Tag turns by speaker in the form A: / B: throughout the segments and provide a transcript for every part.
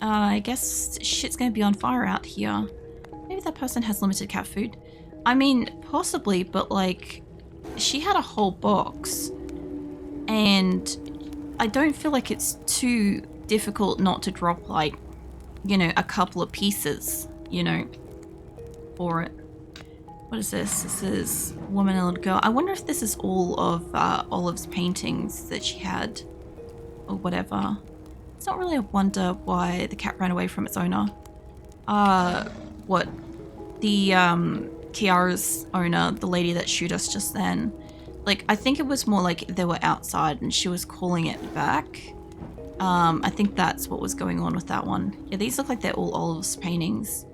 A: I guess shit's gonna be on fire out here. Maybe that person has limited cat food. I mean, possibly, but like, she had a whole box. And I don't feel like it's too difficult not to drop, like, you know, a couple of pieces, you know, for it. What is this? This is woman and little girl. I wonder if this is all of Olive's paintings that she had, or whatever. It's not really a wonder why the cat ran away from its owner. What? The Kiara's owner, the lady that shoot us just then. Like, I think it was more like they were outside and she was calling it back. I think that's what was going on with that one. Yeah, these look like they're all Olive's paintings.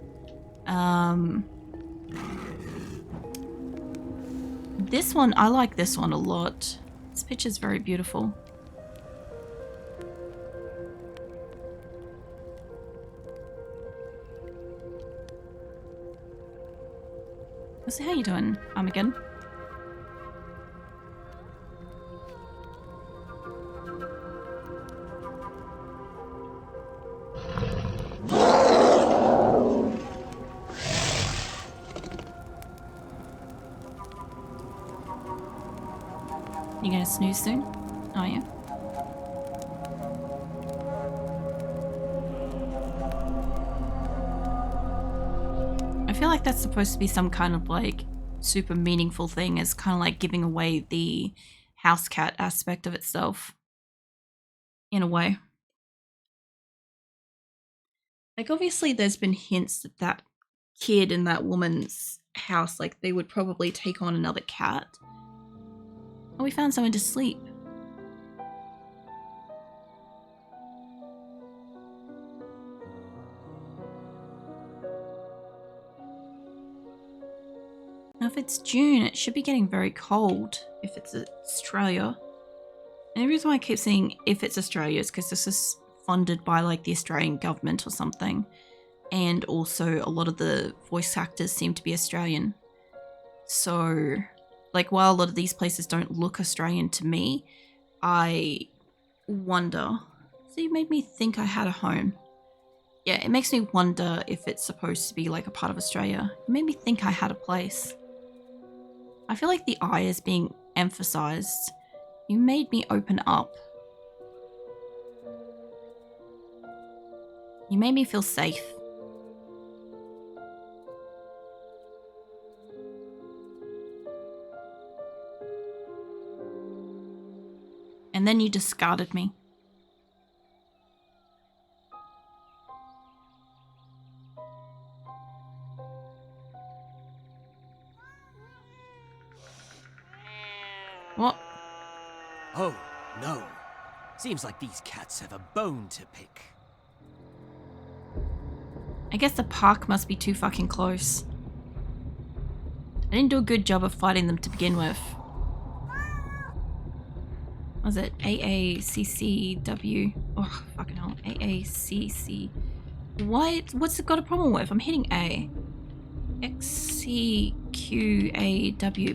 A: This one, I like this one a lot. This picture's very beautiful. So how you doing, Armageddon? You gonna snooze soon? Are you? I feel like that's supposed to be some kind of like super meaningful thing, as kind of like giving away the house cat aspect of itself. In a way. Like, obviously there's been hints that that kid in that woman's house, like, they would probably take on another cat. Oh, we found someone to sleep. Now, if it's June, it should be getting very cold if it's Australia. And the reason why I keep saying if it's Australia is because this is funded by like the Australian government or something. And also a lot of the voice actors seem to be Australian. So, like, while a lot of these places don't look Australian to me, I wonder. So you made me think I had a home. Yeah, it makes me wonder if it's supposed to be like a part of Australia. It made me think I had a place. I feel like the eye is being emphasized. You made me open up. You made me feel safe. And then you discarded me. What?
B: Oh, no. Seems like these cats have a bone to pick.
A: I guess the park must be too fucking close. I didn't do a good job of fighting them to begin with. What was it? AACCW. Oh, fucking hell. AACC. What's it got a problem with? I'm hitting A. XCQAW.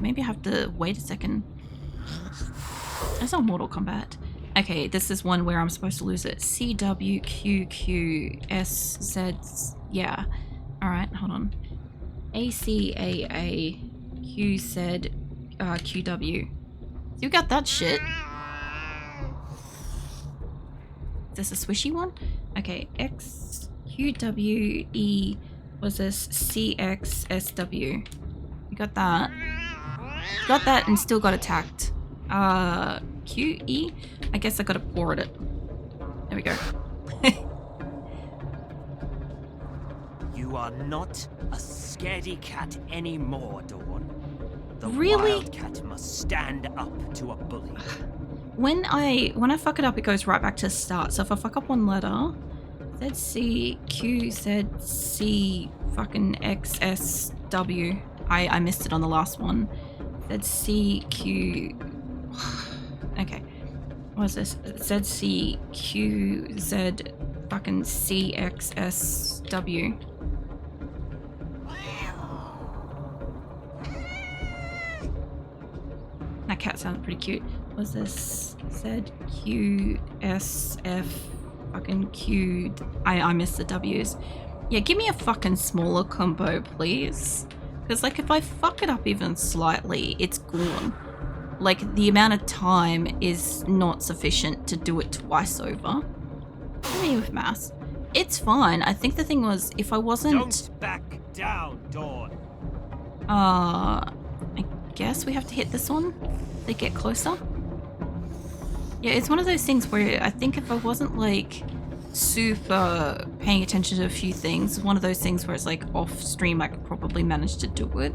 A: Maybe I have to wait a second. That's not Mortal Kombat. Okay, this is one where I'm supposed to lose it. CWQQSZ. Yeah. Alright, hold on. ACAAQZ You got that shit. Is this a swishy one? Okay, XQWE was this CXSW. You got that. Got that and still got attacked. QE? I guess I gotta pour at it. There we go.
B: You are not a scaredy cat anymore, Dawn. The
A: Really?
B: wildcat must stand up to a bully.
A: When I fuck it up, it goes right back to the start. So if I fuck up one letter, ZCQZC fucking XSW. I missed it on the last one. ZCQ. Okay. What is this? ZCQZ fucking CXSW. That cat sounded pretty cute. What's this? ZQSF fucking Q. I missed the W's. Yeah, give me a fucking smaller combo, please. Because, like, if I fuck it up even slightly, it's gone. Like, the amount of time is not sufficient to do it twice over. Me with maths. It's fine. I think the thing was, if I wasn't...
B: Don't back down, Dawn.
A: I guess we have to hit this one to get closer. Yeah, it's one of those things where I think if I wasn't, like, super paying attention to a few things, one of those things where it's, like, off stream, I could probably manage to do it.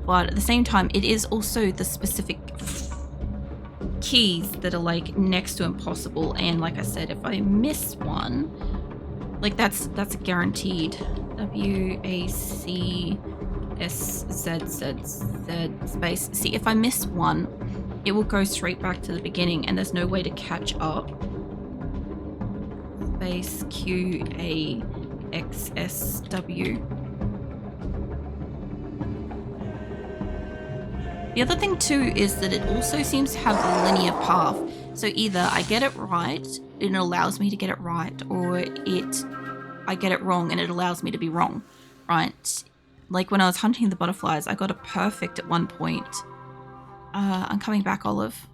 A: But at the same time, it is also the specific keys that are, like, next to impossible. And like I said, if I miss one, like, that's a guaranteed. W-A-C-S-Z-Z-Z space. See, if I miss one, it will go straight back to the beginning and there's no way to catch up. Space Q-A-X-S-W. The other thing too is that it also seems to have a linear path. So either I get it right, and it allows me to get it right, or I get it wrong and it allows me to be wrong, right? Like when I was hunting the butterflies, I got a perfect at one point. I'm coming back, Olive,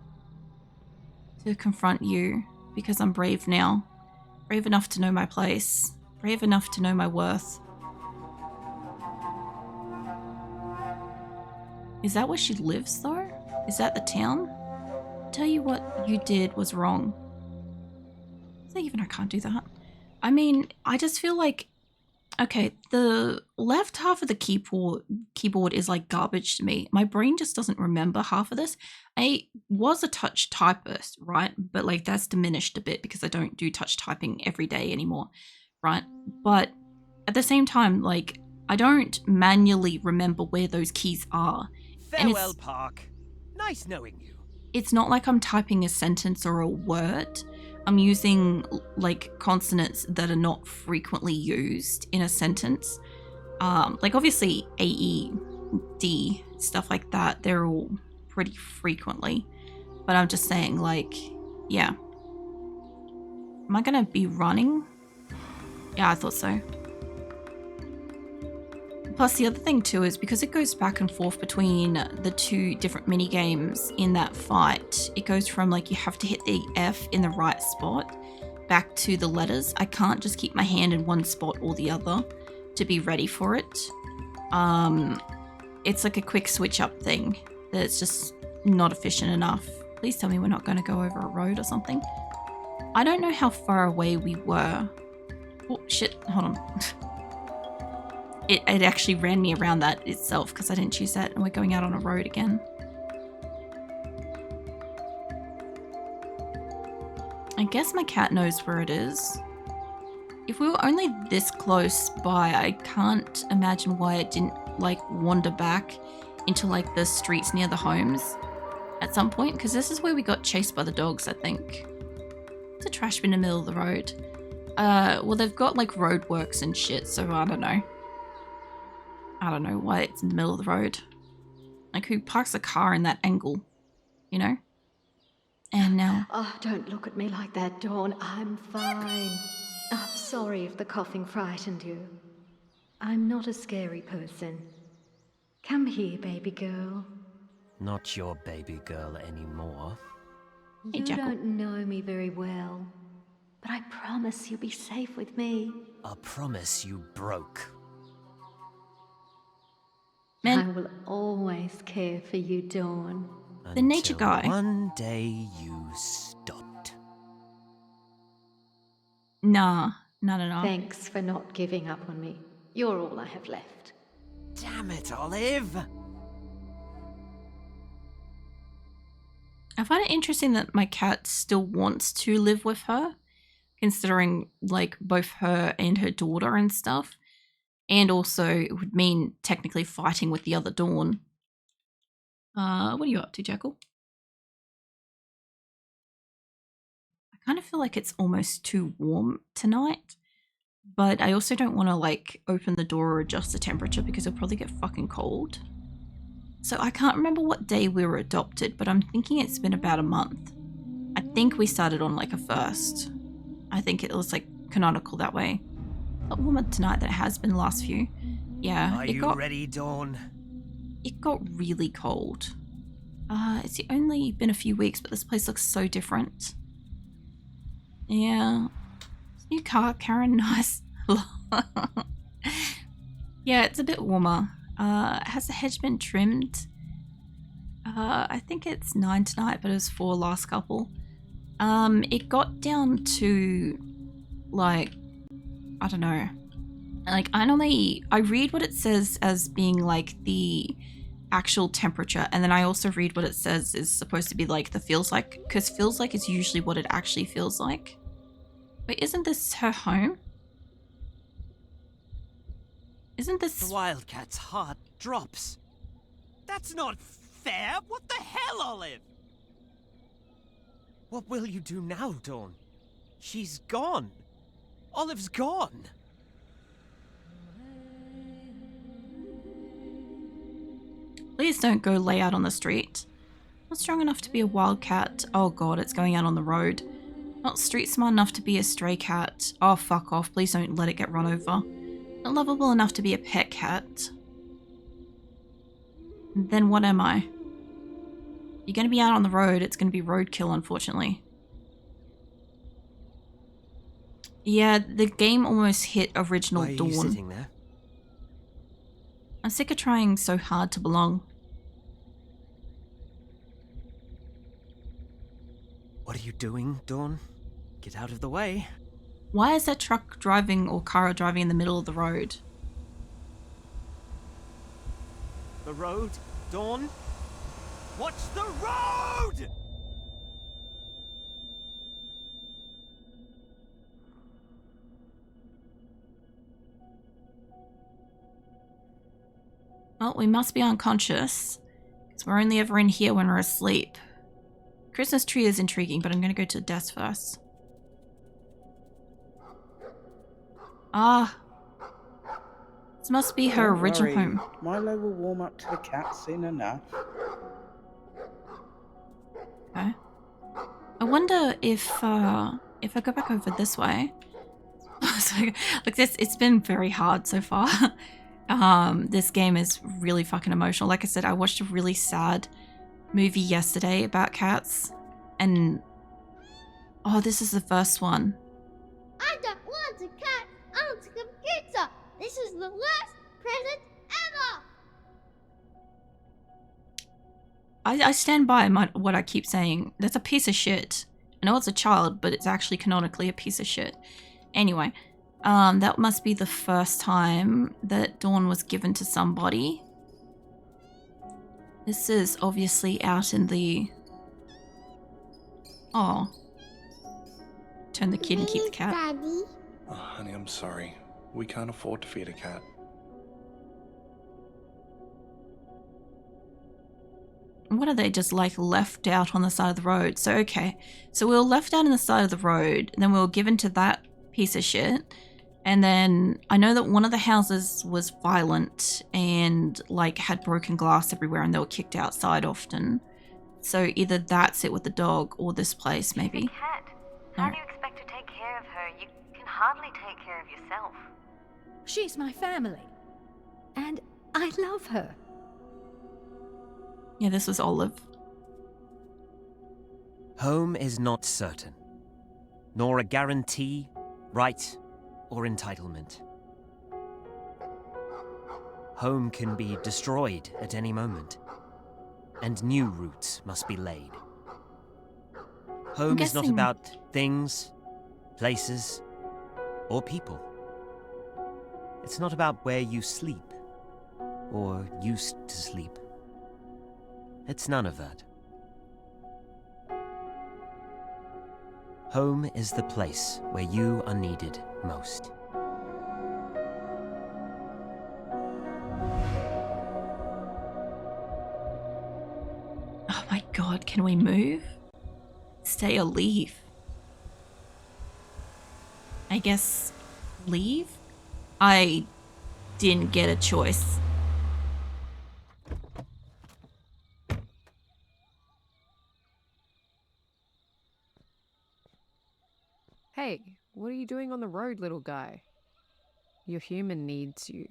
A: to confront you because I'm brave now. Brave enough to know my place. Brave enough to know my worth. Is that where she lives, though? Is that the town? Tell you what you did was wrong. So even I can't do that. I mean, I just feel like... Okay, the left half of the keyboard is like garbage to me. My brain just doesn't remember half of this. I was a touch typist, right? But like that's diminished a bit because I don't do touch typing every day anymore, right? But at the same time, like I don't manually remember where those keys are.
B: Farewell, Park. Nice knowing you.
A: It's not like I'm typing a sentence or a word. I'm using like consonants that are not frequently used in a sentence. Like obviously A, E, D, stuff like that, they're all pretty frequently. But I'm just saying, like, yeah. Am I gonna be running? Yeah, I thought so. Plus the other thing too is because it goes back and forth between the two different mini games in that fight, it goes from like you have to hit the F in the right spot back to the letters. I can't just keep my hand in one spot or the other to be ready for it. It's like a quick switch up thing that's just not efficient enough. Please tell me we're not going to go over a road or something. I don't know how far away we were. Oh shit, hold on. It actually ran me around that itself because I didn't choose that and we're going out on a road again. I guess my cat knows where it is. If we were only this close by, I can't imagine why it didn't like wander back into like the streets near the homes at some point, because this is where we got chased by the dogs, I think. It's a trash bin in the middle of the road. Well, they've got like roadworks and shit, so I don't know. I don't know why it's in the middle of the road. Like, who parks a car in that angle, you know? And now...
C: Oh, don't look at me like that, Dawn. I'm fine. I'm sorry if the coughing frightened you. I'm not a scary person. Come here, baby girl.
B: Not your baby girl anymore.
A: Hey,
C: You
A: Jackal.
C: don't know me very well, but I promise you'll be safe with me.
B: A promise you broke.
C: I
A: Man,
C: will always care for you, Dawn.
A: the nature
B: Until
A: guy.
B: one day you stopped.
A: Nah. No.
C: Thanks for not giving up on me. You're all I have left.
B: Damn it, Olive!
A: I find it interesting that my cat still wants to live with her, considering like both her and her daughter and stuff. And also it would mean technically fighting with the other Dawn. What are you up to, Jackal? I kind of feel like it's almost too warm tonight, but I also don't want to like open the door or adjust the temperature because it'll probably get fucking cold. So I can't remember what day we were adopted, but I'm thinking it's been about a month. I think we started on like a 1st. I think it was like canonical that way. A lot warmer tonight than it has been the last few. Yeah,
B: Are you ready, Dawn?
A: it got really cold. It's only been a few weeks, but this place looks so different. Yeah. New car, Karen, nice. Yeah, it's a bit warmer. Has the hedge been trimmed? I think it's 9 tonight, but it was 4 last couple. It got down to, like, I don't know. Like, I read what it says as being, like, the actual temperature, and then I also read what it says is supposed to be, like, the feels like, because feels like is usually what it actually feels like. Wait, isn't this her home? Isn't this...
B: The Wildcat's heart drops. That's not fair! What the hell, Olive? What will you do now, Dawn? She's gone. Olive's gone.
A: Please don't go lay out on the street. Not strong enough to be a wildcat. Oh god, it's going out on the road. Not street smart enough to be a stray cat. Oh, fuck off. Please don't let it get run over. Not lovable enough to be a pet cat. Then what am I? You're going to be out on the road. It's going to be roadkill, unfortunately. Yeah, the game almost hit original Dawn.
B: Why are you sitting there?
A: I'm sick of trying so hard to belong.
B: What are you doing, Dawn? Get out of the way.
A: Why is that truck driving or car driving in the middle of the road?
B: The road, Dawn? Watch the road!
A: Well, we must be unconscious, because we're only ever in here when we're asleep. Christmas tree is intriguing, but I'm going to go to the desk first. Ah. This must be her original home.
D: Milo will warm up to the cat soon enough.
A: Okay. I wonder if I go back over this way. Like this, it's been very hard so far. This game is really fucking emotional. Like I said, I watched a really sad movie yesterday about cats, and oh, this is the first one.
E: I don't want a cat. I want a computer. This is the worst present ever.
A: I stand by what I keep saying. That's a piece of shit. I know it's a child, but it's actually canonically a piece of shit. Anyway, that must be the first time that Dawn was given to somebody. This is obviously out in the... Oh. Turn the kid and keep the cat.
E: Daddy.
F: Oh, honey, I'm sorry. We can't afford to feed a cat.
A: What are they, just like left out on the side of the road? So, okay. So we were left out on the side of the road, and then we were given to that piece of shit. And then I know that one of the houses was violent and like had broken glass everywhere, and they were kicked outside often. So either that's it with the dog or this place, maybe.
G: She's a cat. How do you expect to take care of her? You can hardly take care of yourself.
C: She's my family. And I love her.
A: Yeah, this was Olive.
B: Home is not certain, nor a guarantee, right, or entitlement. Home can be destroyed at any moment, and new roots must be laid. Home is not
A: guessing-
B: about things, places, or people. It's not about where you sleep, or used to sleep. It's none of that. Home is the place where you are needed most.
A: Oh my god, can we move? Stay or leave? I guess leave? I didn't get a choice.
H: Hey, are you doing on the road, little guy? Your human needs you.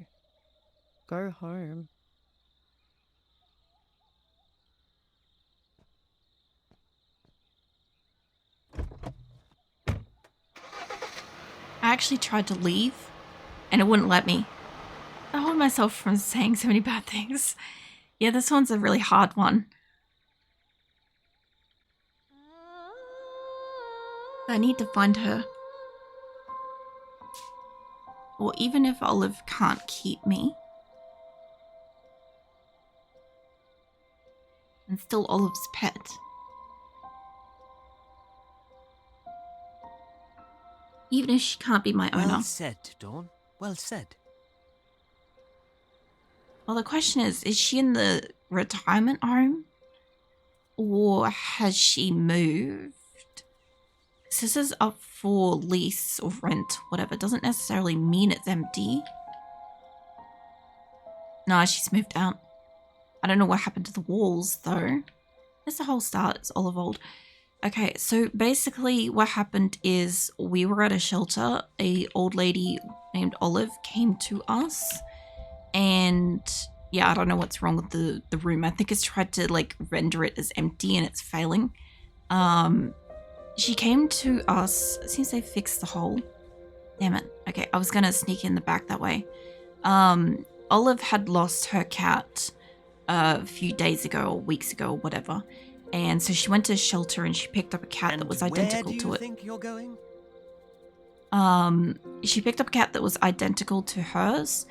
H: Go home.
A: I actually tried to leave and it wouldn't let me. I hold myself from saying so many bad things. Yeah, this one's a really hard one. I need to find her. Or even if Olive can't keep me, I'm still Olive's pet. Even if she can't be my owner.
B: Well said, Dawn. Well said.
A: Well, the question is she in the retirement home? Or has she moved? This is up for lease or rent, whatever. Doesn't necessarily mean it's empty. No, she's moved out. I don't know what happened to the walls, though. It's the whole start. It's Olive Old. Okay, so basically what happened is we were at a shelter. A old lady named Olive came to us. And yeah, I don't know what's wrong with the room. I think it's tried to like render it as empty and it's failing. She came to us. It seems they fixed the hole. Damn it. Okay, I was gonna sneak in the back that way. Olive had lost her cat a few days ago or weeks ago or whatever. And so she went to a shelter and she picked up a cat that was identical to it.
B: Where do you think you're going?
A: She picked up a cat that was identical to hers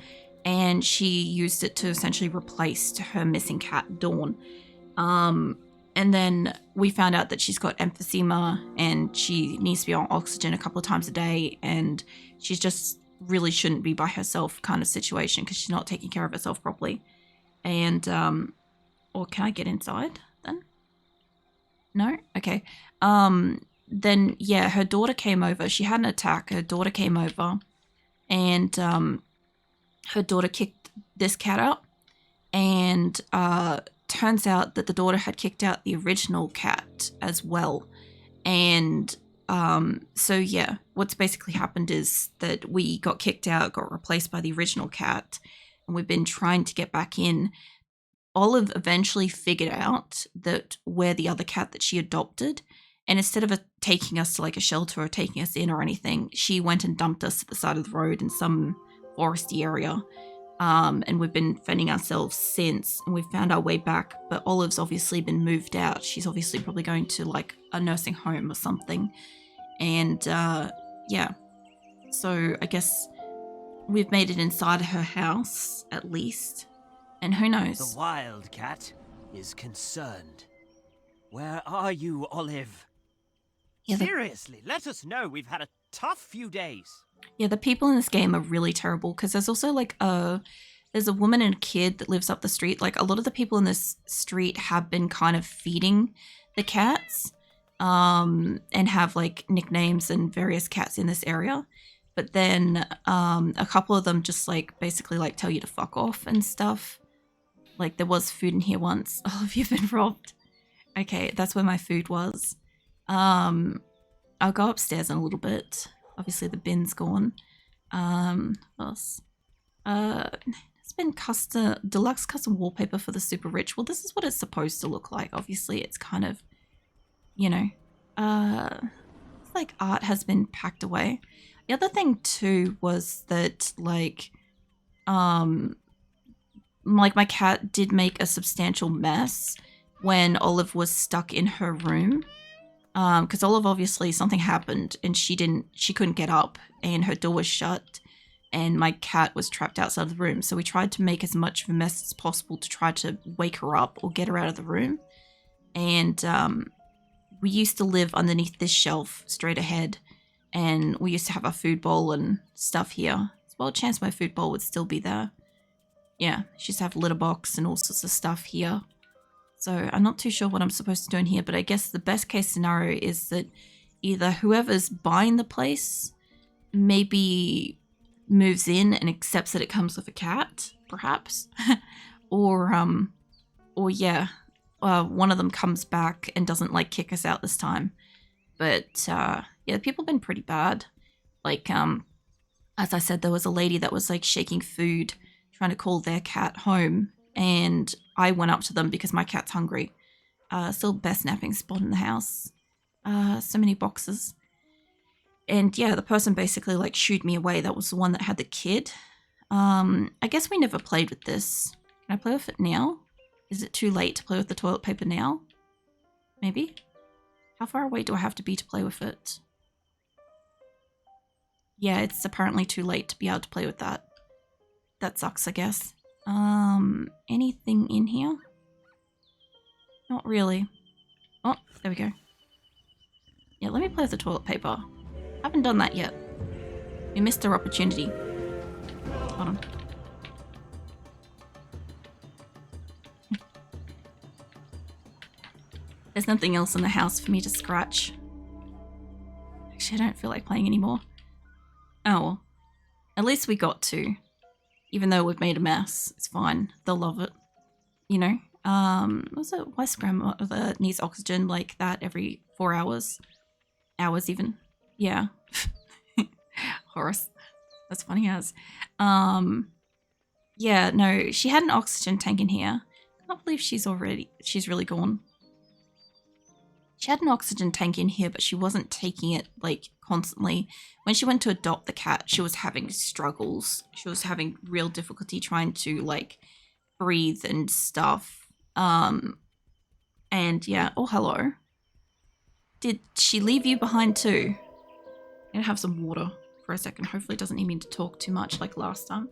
A: and she used it to essentially replace her missing cat, Dawn. And then we found out that she's got emphysema and she needs to be on oxygen a couple of times a day and she's just really shouldn't be by herself kind of situation because she's not taking care of herself properly. And, or can I get inside then? No? Okay. Then, yeah, her daughter came over. She had an attack. Her daughter came over and her daughter kicked this cat out and turns out that the daughter had kicked out the original cat as well. And so yeah, what's basically happened is that we got kicked out, got replaced by the original cat, and we've been trying to get back in. Olive eventually figured out that we're the other cat that she adopted, and instead of taking us to like a shelter or taking us in or anything, she went and dumped us at the side of the road in some foresty area. And we've been fending ourselves since, and we've found our way back, but Olive's obviously been moved out. She's obviously probably going to like a nursing home or something. And yeah, so I guess we've made it inside her house at least, and who knows?
B: The wildcat is concerned. Where are you, Olive?
A: Yeah,
B: Seriously, let us know. We've had a tough few days.
A: Yeah, the people in this game are really terrible because there's also like there's a woman and a kid that lives up the street. Like a lot of the people in this street have been kind of feeding the cats and have like nicknames and various cats in this area. But then a couple of them just like basically like tell you to fuck off and stuff. Like there was food in here once. Oh, have you been robbed? Okay, that's where my food was. I'll go upstairs in a little bit. Obviously the bin's gone. What else? It's been deluxe custom wallpaper for the super rich. Well, this is what it's supposed to look like. Obviously it's kind of, you know, it's like art has been packed away. The other thing too was that like my cat did make a substantial mess when Olive was stuck in her room. Because Olive, obviously something happened and she couldn't get up and her door was shut and my cat was trapped outside of the room. So we tried to make as much of a mess as possible to try to wake her up or get her out of the room. And we used to live underneath this shelf straight ahead and we used to have our food bowl and stuff here. There's well a chance my food bowl would still be there. Yeah, she used to have a litter box and all sorts of stuff here. So I'm not too sure what I'm supposed to do in here, but I guess the best case scenario is that either whoever's buying the place maybe moves in and accepts that it comes with a cat, perhaps, or yeah, one of them comes back and doesn't like kick us out this time. But yeah, people have been pretty bad. Like, as I said, there was a lady that was like shaking food, trying to call their cat home, and I went up to them because my cat's hungry. Still best napping spot in the house. So many boxes. And yeah, the person basically like shooed me away. That was the one that had the kid. I guess we never played with this. Can I play with it now? Is it too late to play with the toilet paper now? Maybe? How far away do I have to be to play with it? Yeah, it's apparently too late to be able to play with that. That sucks, I guess. Anything in here? Not really. Oh, there we go. Yeah, let me play with the toilet paper. I haven't done that yet. We missed our opportunity. Hold on. There's nothing else in the house for me to scratch. Actually, I don't feel like playing anymore. Oh well. At least we got to. Even though we've made a mess. It's fine. They'll love it. You know? Was it West grandmother needs oxygen like that every 4 hours? Hours even. Yeah. Horace. That's funny as. Yeah, no, she had an oxygen tank in here. I can't believe she's really gone. She had an oxygen tank in here, but she wasn't taking it like constantly. When she went to adopt the cat, she was having struggles. She was having real difficulty trying to like breathe and stuff. And yeah, oh hello. Did she leave you behind too? I'm gonna have some water for a second. Hopefully it doesn't need me to talk too much like last time.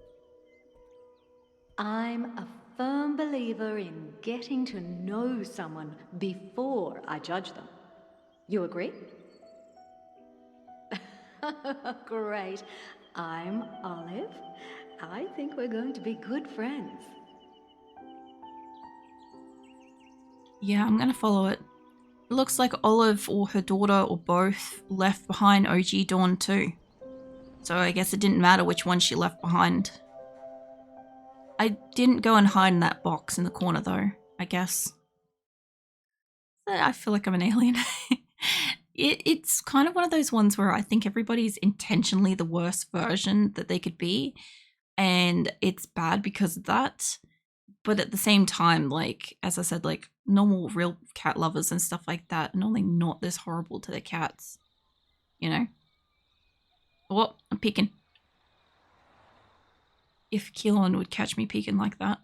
C: I'm a firm believer in getting to know someone before I judge them. You agree? Great. I'm Olive. I think we're going to be good friends.
A: Yeah, I'm gonna follow it. It looks like Olive or her daughter or both left behind OG Dawn too. So I guess it didn't matter which one she left behind. I didn't go and hide in that box in the corner though, I guess. I feel like I'm an alien. It's kind of one of those ones where I think everybody's intentionally the worst version that they could be. And it's bad because of that. But at the same time, like, as I said, like, normal real cat lovers and stuff like that are normally not this horrible to their cats. You know? Oh, I'm peeking. If Keelan would catch me peeking like that.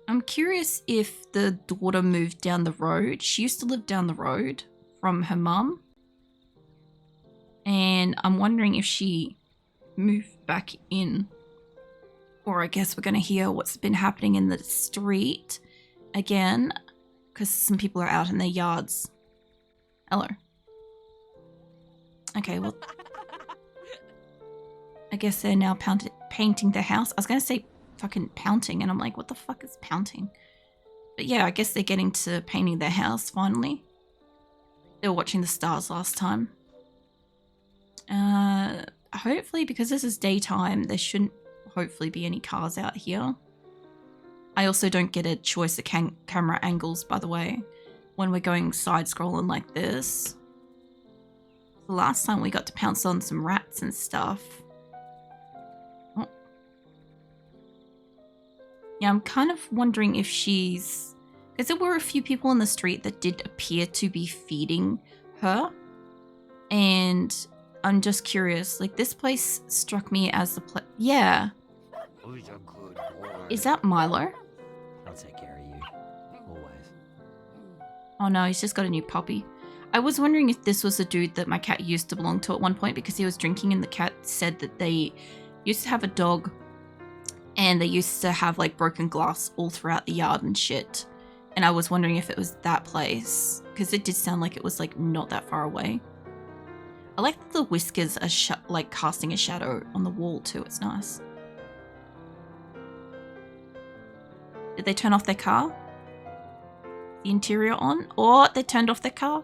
A: I'm curious if the daughter moved down the road. She used to live down the road from her mum. And I'm wondering if she moved back in. Or I guess we're going to hear what's been happening in the street again. Because some people are out in their yards. Hello. Okay, well. I guess they're now painting their house. I was going to say fucking pounting, and I'm like, what the fuck is pounting? But yeah, I guess they're getting to painting their house finally. They were watching the stars last time. Hopefully, because this is daytime, there shouldn't hopefully be any cars out here. I also don't get a choice of camera angles, by the way, when we're going side-scrolling like this. The last time we got to pounce on some rats and stuff. Oh. Yeah, I'm kind of wondering if she's... Because there were a few people in the street that did appear to be feeding her. And I'm just curious. Like, this place struck me as the place... Yeah.
B: Who's a good boy?
A: Is that Milo?
B: I'll take care of you. Always.
A: Oh no, he's just got a new puppy. I was wondering if this was a dude that my cat used to belong to at one point because he was drinking and the cat said that they used to have a dog and they used to have like broken glass all throughout the yard and shit. And I was wondering if it was that place because it did sound like it was like not that far away. I like that the whiskers are like casting a shadow on the wall too. It's nice. Did they turn off their car? The interior on? Or they turned off their car?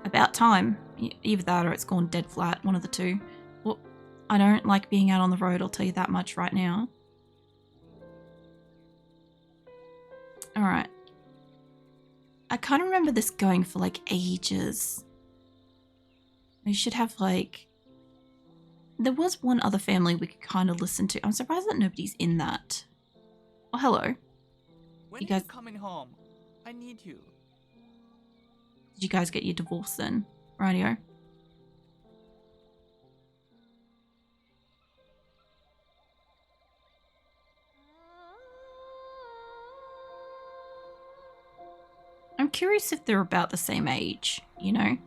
A: About time. Either that or it's gone dead flat. One of the two. Well, I don't like being out on the road, I'll tell you that much right now. Alright. I can't remember this going for like ages. We should have like... There was one other family we could kind of listen to. I'm surprised that nobody's in that. Oh, hello.
I: When
A: You
I: are
A: guys...
I: you coming home? I need you.
A: Did you guys get your divorce then? Rightio. I'm curious if they're about the same age, you know?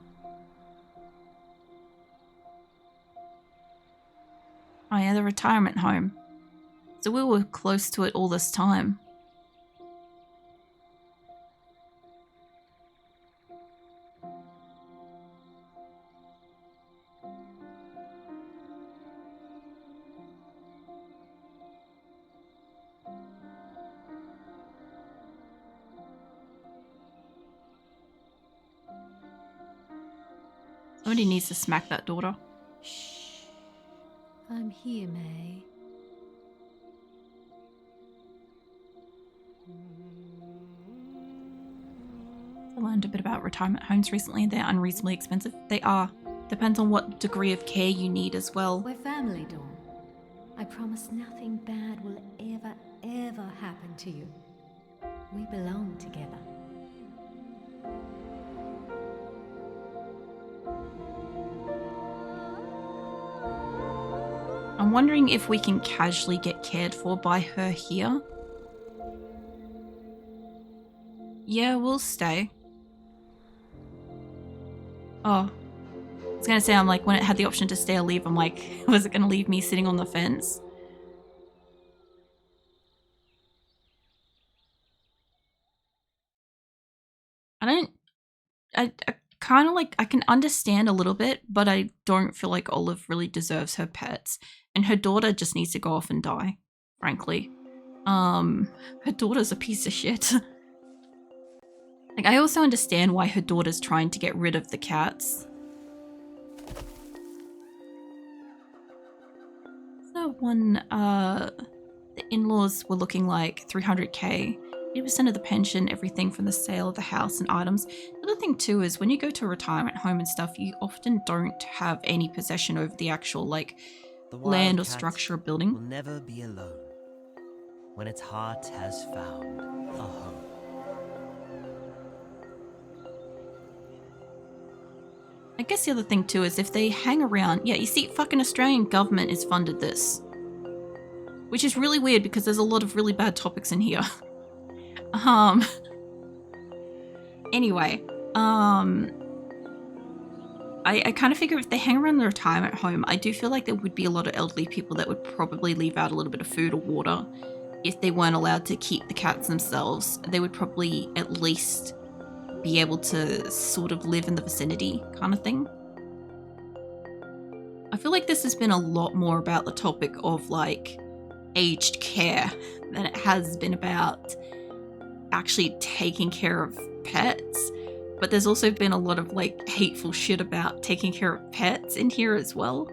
A: Oh yeah, the retirement home. So we were close to it all this time. Somebody needs to smack that daughter.
C: Shh. I'm here, May.
A: I learned a bit about retirement homes recently. They're unreasonably expensive. They are. Depends on what degree of care you need as well.
C: We're family, Dawn. I promise nothing bad will ever happen to you. We belong together.
A: I'm wondering if we can casually get cared for by her here. Yeah, we'll stay. Oh. I was gonna say, I'm like, when it had the option to stay or leave, I'm like, was it gonna leave me sitting on the fence? I kind of like, I can understand a little bit, but I don't feel like Olive really deserves her pets. And her daughter just needs to go off and die, frankly. Her daughter's a piece of shit. Like, I also understand why her daughter's trying to get rid of the cats. So when, the in-laws were looking like 300k, 80% of the pension, everything from the sale of the house and items. The other thing too is when you go to a retirement home and stuff, you often don't have any possession over the actual, like,
B: The
A: land or
B: wildcat
A: structure or building.
B: will never be alone when its heart has found a home.
A: I guess the other thing too is if they hang around, yeah, you see, fucking Australian government has funded this. Which is really weird because there's a lot of really bad topics in here. Anyway, I kind of figure if they hang around the retirement home, I do feel like there would be a lot of elderly people that would probably leave out a little bit of food or water. If they weren't allowed to keep the cats themselves, they would probably at least be able to sort of live in the vicinity kind of thing. I feel like this has been a lot more about the topic of like aged care than it has been about actually taking care of pets. But there's also been a lot of like hateful shit about taking care of pets in here as well.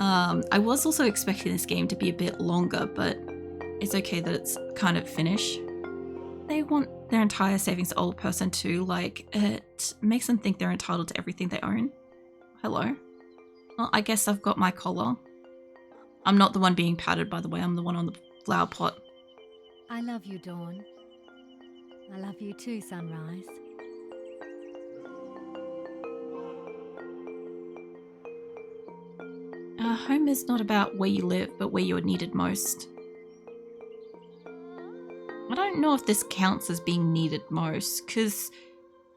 A: I was also expecting this game to be a bit longer, but it's okay that it's kind of finished. They want their entire savings old person too, like it makes them think they're entitled to everything they own. Hello. Well, I guess I've got my collar. I'm not the one being patted, by the way, I'm the one on the flower pot.
C: I love you, Dawn. I love you too, Sunrise.
A: Home is not about where you live, but where you are needed most. I don't know if this counts as being needed most, because,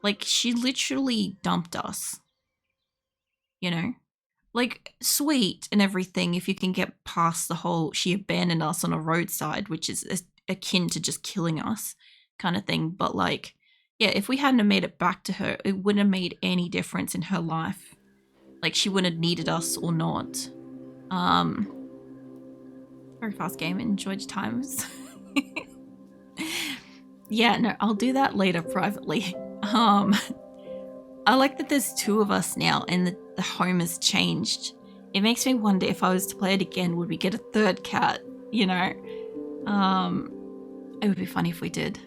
A: like, she literally dumped us. You know? Like, sweet and everything if you can get past the whole she abandoned us on a roadside, which is akin to just killing us kind of thing. But, like, yeah, if we hadn't have made it back to her, it wouldn't have made any difference in her life. Like, she wouldn't have needed us or not. Very fast game. Enjoyed your times. Yeah, no, I'll do that later privately. I like that there's two of us now and the home has changed. It makes me wonder if I was to play it again, would we get a third cat, you know? It would be funny if we did.